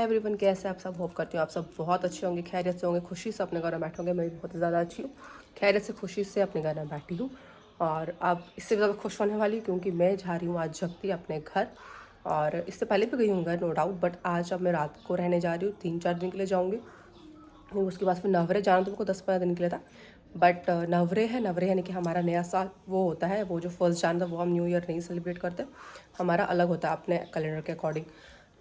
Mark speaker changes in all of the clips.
Speaker 1: Everyone, कैसे आप सब? होप करती हूँ आप सब बहुत अच्छे होंगे, खैरियत से होंगे, खुशी से अपने घर में बैठोगे। मैं भी बहुत ज़्यादा अच्छी हूँ, खैरियत से खुशी से अपने घर में बैठी हूँ। और अब इससे ज़्यादा खुश होने वाली हूँ क्योंकि मैं जा रही हूँ आज जगती अपने घर। और इससे पहले भी गई हूँ घर, नो डाउट, बट आज अब मैं रात को रहने जा रही हूँ। 3-4 दिन के लिए जाऊँगी। उसके बाद फिर नवरे जाना तो मेरे को 10-15 दिन के लिए था, बट नवरे यानी कि हमारा नया साल वो होता है। वो जो फर्स्ट जान था वो हम न्यू ईयर नहीं सेलिब्रेट करते, हमारा अलग होता है अपने कैलेंडर के अकॉर्डिंग।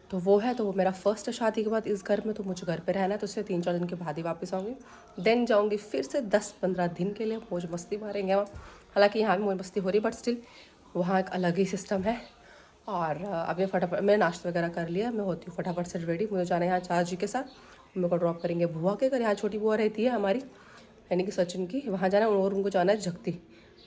Speaker 1: तो वो है, तो वो मेरा फर्स्ट है शादी के बाद इस घर में, तो मुझे घर पे रहना है। तो उससे 3-4 दिन के बाद ही वापस आऊँगी। देन जाऊँगी फिर से 10-15 दिन के लिए, मौज मस्ती मारेंगे वहाँ। हालांकि यहाँ भी मौज मस्ती हो रही है, बट स्टिल वहाँ एक अलग ही सिस्टम है। और अभी फटाफट मैंने नाश्ता वगैरह कर लिया, मैं होती हूँ फटाफट से रेडी। मुझे जाना है यहाँ चाचा जी के साथ, मेरे को ड्रॉप करेंगे बुआ के घर। यहाँ छोटी बुआ रहती है हमारी, यानी कि सचिन की, वहाँ जाना है और उनको जाना है जगती।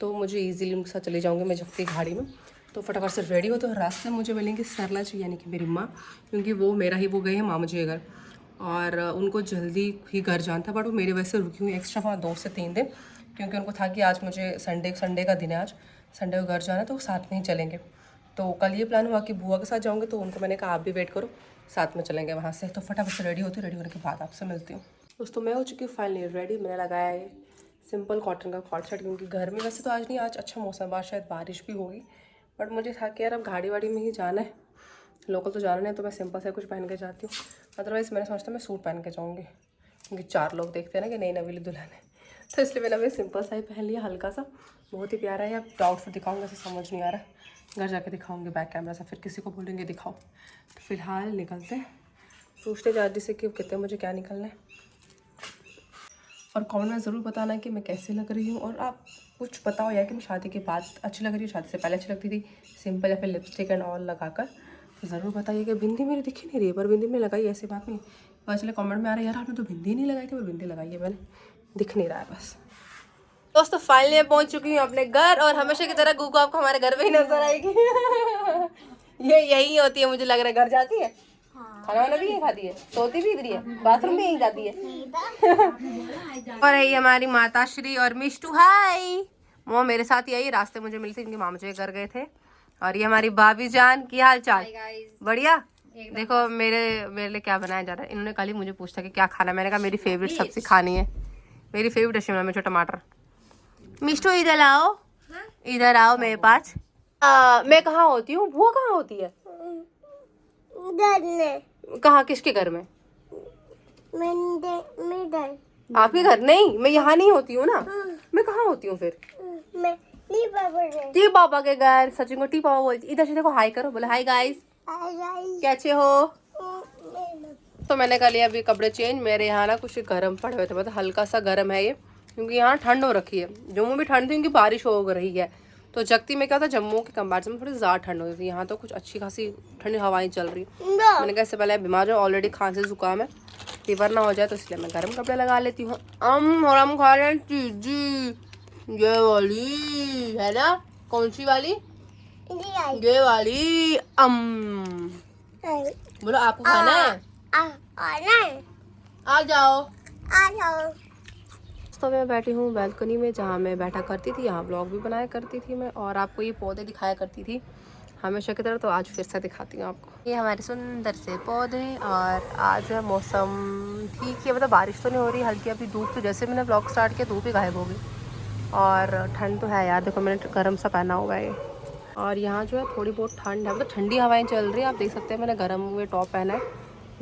Speaker 1: तो मुझे ईजिली उनके साथ चले जाऊँगी मैं जगती गाड़ी में। तो फटाफट से रेडी हो, तो रास्ते में मुझे मिलेंगे सरला जी यानी कि मेरी माँ, क्योंकि वो मेरा ही वो गए हैं मामा जी के घर और उनको जल्दी ही घर जाना था। बट वो मेरे वजह से रुकी हुई एक्स्ट्रा वहाँ 2 से 3 दिन, क्योंकि उनको था कि आज मुझे संडे का दिन है, आज संडे को घर जाना है, तो वो साथ में ही चलेंगे। तो कल ये प्लान हुआ कि बुआ के साथ जाऊँगे, तो उनको मैंने कहा आप भी वेट करो, साथ में चलेंगे वहाँ से। तो फटाफट से रेडी होने के बाद आपसे मिलती हूँ। दोस्तों मैं हो चुकी हूँ फाइनली रेडी। मैंने लगाया है सिंपल कॉटन का कॉट सेट, क्योंकि घर में वैसे तो आज नहीं, आज अच्छा मौसम, बाद शायद बारिश भी होगी, बट मुझे था कि यार अब गाड़ी वाड़ी में ही जाना है, लोकल तो जाना नहीं, तो मैं सिंपल से कुछ पहन के जाती हूँ। अदरवाइज़ मैंने सोचता मैं सूट पहन के जाऊँगी, क्योंकि 4 लोग देखते हैं ना कि नई नवीली दुल्हन है, तो इसलिए मैंने सिंपल सा ही पहन लिया, हल्का सा। बहुत ही प्यारा है। अब आउटफिट दिखाऊंगा, ऐसे समझ नहीं आ रहा, घर जाके दिखाऊंगी बैक कैमरा से, फिर किसी को बोलेंगे दिखाओ। तो फिलहाल निकलते हैं, पूछते जा से कि कहते हैं मुझे क्या निकलना है। और कमेंट में ज़रूर बताना कि मैं कैसे लग रही हूँ, और आप कुछ बताओ यार कि मैं शादी के बाद अच्छी लग रही हूँ, शादी से पहले अच्छी लगती थी सिंपल, या फिर लिपस्टिक एंड ऑल लगाकर। ज़रूर बताइए कि बिंदी मेरी दिखी नहीं रही है, पर बिंदी में लगाई, ऐसी बात नहीं। पता चले कमेंट में आ रहा है यार आपने तो बिंदी नहीं लगाई थी, पर बिंदी लगाई है मैंने, दिख नहीं रहा है बस। दोस्तों फाइनली मैं पहुंच चुकी हूँ अपने घर, और हमेशा की तरह गुगु आपको हमारे घर पे ही नजर आएगी। ये यही होती है, मुझे लग रहा है घर जाती है, खाना वाना भी यही खाती है, सोती भी इधर ही है, बाथरूम भी यही जाती है। और है हमारी माता श्री और मिष्टू, हाय। वो मेरे साथ ही आई, रास्ते मुझे मिली थी, इनके मामा जी घर गए थे। और ये हमारी भाभी जान, की हाल चाल? बढ़िया। देखो मेरे लिए क्या बनाया जा रहा है। इन्होंने कल ही मुझे पूछा कि क्या खाना, मैंने कहा मेरी फेवरेट सब्जी खानी है, मेरी फेवरेट है शिमला मिर्च टमाटर। मिष्टू इधर आओ, इधर आओ मेरे पास। मैं कहाँ होती हूँ, बुआ कहाँ होती है? कहाँ, किसके घर में? आपके घर? नहीं, मैं यहाँ नहीं होती हूँ ना। मैं कहाँ होती हूँ फिर? टी पापा के घर। सचिन को टी पापा बोलती। इधर से देखो, हाय करो, बोले हाय गाइस, कैसे हो? तो मैंने कहा लिया अभी कपड़े चेंज। मेरे यहाँ ना कुछ गर्म पड़े हुए थे, मतलब हल्का सा गर्म है ये, क्योंकि यहाँ ठंड हो रखी है। जम्मू में ठंड थी क्योंकि बारिश हो रही है, तो जगती में क्या था, जम्मू के कंपैरिजन में थोड़ी ज़्यादा ठंड होती थी। यहाँ तो कुछ अच्छी खासी ठंडी हवाएं चल रही। मैंने कहा इससे पहले बीमार हो, ऑलरेडी खांसी जुकाम है, फीवर ना हो जाए, तो इसलिए मैं गर्म कपड़े लगा लेती हूँ। और हम खा रहे हैं चीजी, ये वाली है ना, कौन सी वाली? ये वाली। बोलो आपको खाना है? आ जाओ। तो मैं बैठी हूँ बालकनी में, जहाँ मैं बैठा करती थी, यहाँ व्लॉग भी बनाया करती थी मैं, और आपको ये पौधे दिखाया करती थी हमेशा की तरह। तो आज फिर से दिखाती हूँ आपको ये हमारे सुंदर से पौधे। और आज मौसम ठीक है, मतलब बारिश तो नहीं हो रही, हल्की अभी धूप, तो जैसे मैंने व्लॉग स्टार्ट किया धूप ही गायब हो गई। और ठंड तो है यार, देखो मैंने गर्म सा पहना हुआ है। और यहाँ जो है थोड़ी बहुत ठंड है, मतलब ठंडी हवाएं चल रही है, आप देख सकते हैं। मैंने गर्म हुए टॉप पहना है,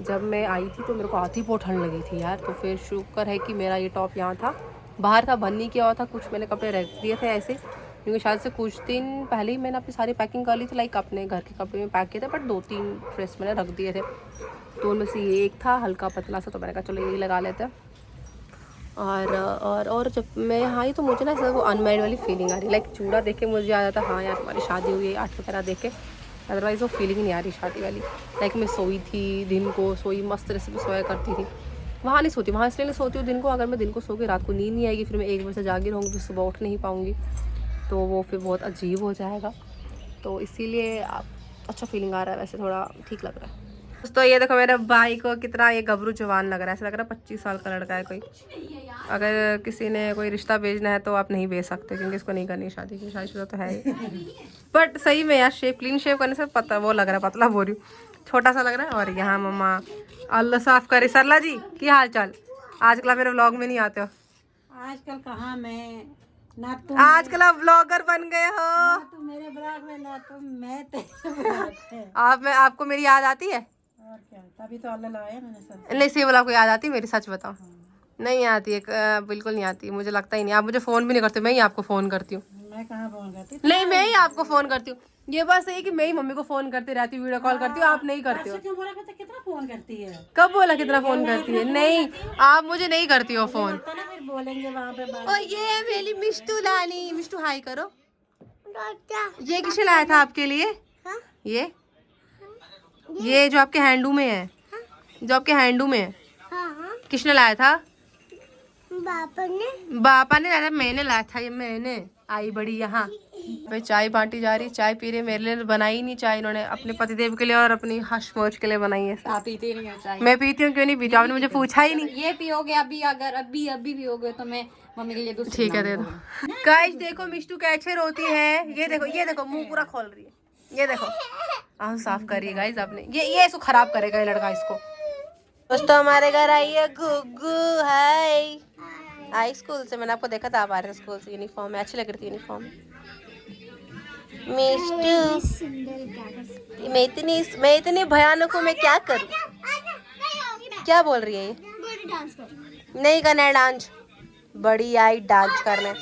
Speaker 1: जब मैं आई थी तो मेरे को आती बहुत ठंड लगी थी यार। तो फिर शुक्र है कि मेरा ये टॉप यहाँ था, बाहर था, बंद नहीं किया हुआ था। कुछ मैंने कपड़े रख दिए थे ऐसे, क्योंकि शायद से कुछ दिन पहले ही मैंने अपनी सारी पैकिंग कर ली थी, लाइक अपने घर के कपड़े में पैक किए थे, बट 2-3 ड्रेस मैंने रख दिए थे। तो उनमें से ये एक था हल्का पतला सा, तो मैंने कहा चलो यही लगा लेते हैं। और जब मैं यहाँ आई तो मुझे ना वो अनमैरिड वाली फीलिंग आ रही, लाइक चूड़ा देख के मुझे आ जाता हाँ यार तुम्हारी शादी हुई है, आठ वगैरह देख के। अदरवाइज़ वो फीलिंग नहीं आ रही शादी वाली। लाइक मैं सोई थी, दिन को सोई, मस्त तरह से सोया करती थी। वहाँ नहीं सोती, वहाँ इसलिए नहीं सोती हूँ दिन को, अगर मैं दिन को सो के रात को नींद नहीं आएगी, फिर मैं 1 बजे से जागी रहूँगी, फिर सुबह उठ नहीं पाऊँगी, तो वो फिर बहुत अजीब हो जाएगा। तो इसीलिए अच्छा फीलिंग आ रहा है, वैसे थोड़ा ठीक लग रहा है। तो ये देखो मेरे भाई को कितना ये गबरू जवान लग रहा है, ऐसा लग रहा है 25 साल का लड़का है कोई। अगर किसी ने कोई रिश्ता भेजना है तो आप नहीं भेज सकते, क्योंकि इसको नहीं करनी शादी की, शादीशुदा तो है ही। बट सही में यार शेप, क्लीन शेप करने से पता वो लग रहा है, पतला बोल रही हूँ, छोटा सा लग रहा है। और यहाँ मम्मा अल्लाह साफ करे। सरला जी की हाल चाल? आजकल मेरे व्लॉग में नहीं आते हो।
Speaker 2: आजकल कहाँ मैं ना तुम
Speaker 1: आजकल आप व्लॉगर बन गए हो।
Speaker 2: ना तुम मेरे ब्लॉग में ना तुम मैं तेरे ब्लॉग में।
Speaker 1: आपको मेरी याद आती है?
Speaker 2: और क्या, तभी तो अल्लाह लाया मैंने सब।
Speaker 1: नहीं सही बोला, आपको याद आती है मेरी? सच बताओ। नहीं आती है, बिल्कुल नहीं आती, मुझे लगता ही नहीं। आप मुझे फोन भी नहीं करते, मैं ही आपको फोन करती हूँ।
Speaker 2: मैं कहाँ फोन करती?
Speaker 1: नहीं, मैं ही आपको फोन करती हूँ। ये बात सही है कि मैं ही मम्मी को फोन करती रहती हूँ, वीडियो कॉल करती हूँ, आप नहीं करते हो।
Speaker 2: क्यों बोला पता कितना फोन करती है?
Speaker 1: कब बोला कितना फोन करती है? नहीं, आप मुझे नहीं करती हो फोन।
Speaker 2: पता ना फिर बोलेंगे वहाँ पे बात।
Speaker 1: ओ ये मेरी मिष्टू लानी, मिष्टू हाई करो। ये किसने लाया था आपके लिए? ये जो आपके हैंडू में है, जो आपके हैंडू में है, किसने लाया था? बापा ने लाया था? मैंने लाया था। ये मैंने आई बड़ी यहाँ मैं चाय बांटी जा रही, चाय पी रही। मेरे लिए बनाई नहीं चाय, इन्होंने अपने पतिदेव के लिए और अपनी हश मौज के लिए बनाई है।
Speaker 2: आप पीते नहीं हो चाय?
Speaker 1: मैं पीती हूँ, क्यों नहीं पीती? आपने मुझे पूछा ही नहीं।
Speaker 2: ये पियोगे अभी? अगर अभी पियोगे तो मैं मम्मी के लिए दूसरी
Speaker 1: ठीक है, दे दो। गाइस देखो मिष्टू कैसे रोती है। ये देखो मुंह पूरा खोल रही है। ये देखो आंख साफ करिए गाइस आपने। ये इसको खराब करेगा ये लड़का इसको। दोस्तों हमारे घर आई है गुग्गू। हाय, आई स्कूल से। मैंने आपको देखा था, आप आ रहे थे स्कूल से। यूनिफॉर्म में अच्छी लग रही थी यूनिफॉर्म। मिष्टू मैं इतनी भयानक हूँ, मैं क्या करूँ? क्या बोल रही है ये? नहीं करना है डांस। बड़ी आई डांस करने।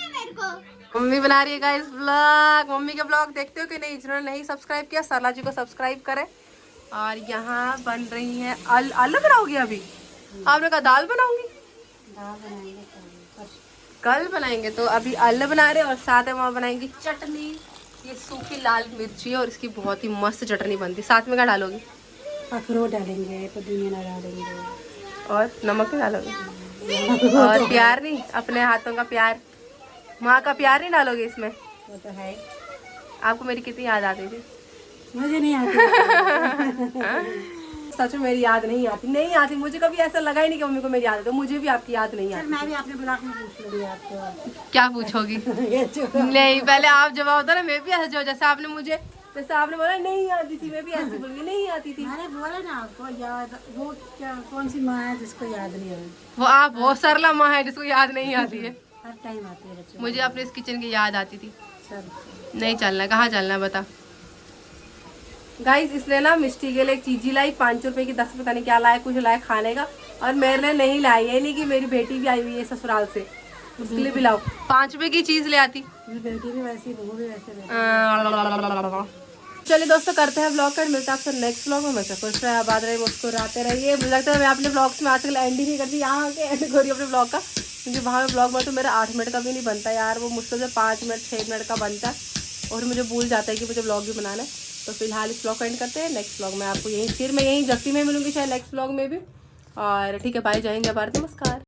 Speaker 1: मम्मी बना रही है गाइस व्लॉग। मम्मी के व्लॉग देखते हो कि नहीं? जिन्होंने नहीं सब्सक्राइब किया सरला जी को सब्सक्राइब करें। और यहाँ बन रही है आलू बनाओगी अभी? आपने कहा दाल बनाऊंगी। कल बनाएंगे, तो अभी आलू बना रहे और साथ में वहाँ बनाएंगी चटनी। ये सूखी लाल मिर्ची और इसकी बहुत ही मस्त चटनी बनती। साथ में क्या डालोगी?
Speaker 2: अखरोट डालेंगे, पुदीना डालेंगे
Speaker 1: और नमक नहीं डालोगे? और प्यार नहीं? अपने हाथों का प्यार, माँ का प्यार नहीं डालोगे इसमें?
Speaker 2: वो तो है।
Speaker 1: आपको मेरी कितनी याद आती थी?
Speaker 2: मुझे नहीं आती।
Speaker 1: सच में मेरी याद नहीं आती मुझे कभी ऐसा लगा ही नहीं कि मम्मी को मेरी याद आती। मुझे भी आपकी याद नहीं आती।
Speaker 2: मैं भी अपने ब्लॉग में पूछ लूंगी आपको।
Speaker 1: क्या पूछोगी? नहीं, पहले आप जवाब दो ना। मैं भी ऐसे जैसे आपने बोला नहीं आती थी, मैं भी ऐसे बोल नहीं आती थी।
Speaker 2: मैंने बोला ना आपको याद। वो क्या, कौन सी माँ है जिसको याद नहीं है?
Speaker 1: वो आप बहुत सरला माँ है जिसको याद नहीं आती है।
Speaker 2: हर टाइम आती है बच्चों।
Speaker 1: मुझे अपने इस किचन की याद आती थी।
Speaker 2: चल
Speaker 1: नहीं चलना, कहाँ चलना है बता। गाइस इसने ना मिष्टी के लिए एक चीज़ी लाई, 5 रुपए की, 10 पता नहीं क्या लाया, कुछ लाया खाने का। और मेरे लिए नहीं लाई। ये नहीं कि मेरी बेटी भी आई हुई है ससुराल से, उसके लिए भी लाओ। 5 रुपए की चीज़ ले आती।
Speaker 2: बेटी भी वैसी, बहू भी वैसे।
Speaker 1: चलिए दोस्तों करते हैं ब्लॉग का। मिलता है आपसे नेक्स्ट ब्लॉग में। मैं खुश रहे, आबाद रहे, मुस्कुराते रहिए। मुझे लगता है मैं अपने ब्लॉग्स में आजकल एंड ही नहीं करती, यहाँ आके एंड करी अपने ब्लॉग का। क्योंकि वहाँ में ब्लॉग में तो मेरा 8 मिनट का भी नहीं बनता यार, वो मुश्किल से 5 मिनट 6 मिनट का बनता है। और मुझे भूल जाता है कि मुझे ब्लॉग भी बनाना है। तो फिलहाल इस ब्लॉग को एंड करते हैं। नेक्स्ट ब्लॉग में आपको मैं यहीं जस्ती में मिलूंगी शायद नेक्स्ट ब्लॉग में भी। और ठीक है, बाय, जय हिंद, जय भारत, नमस्कार।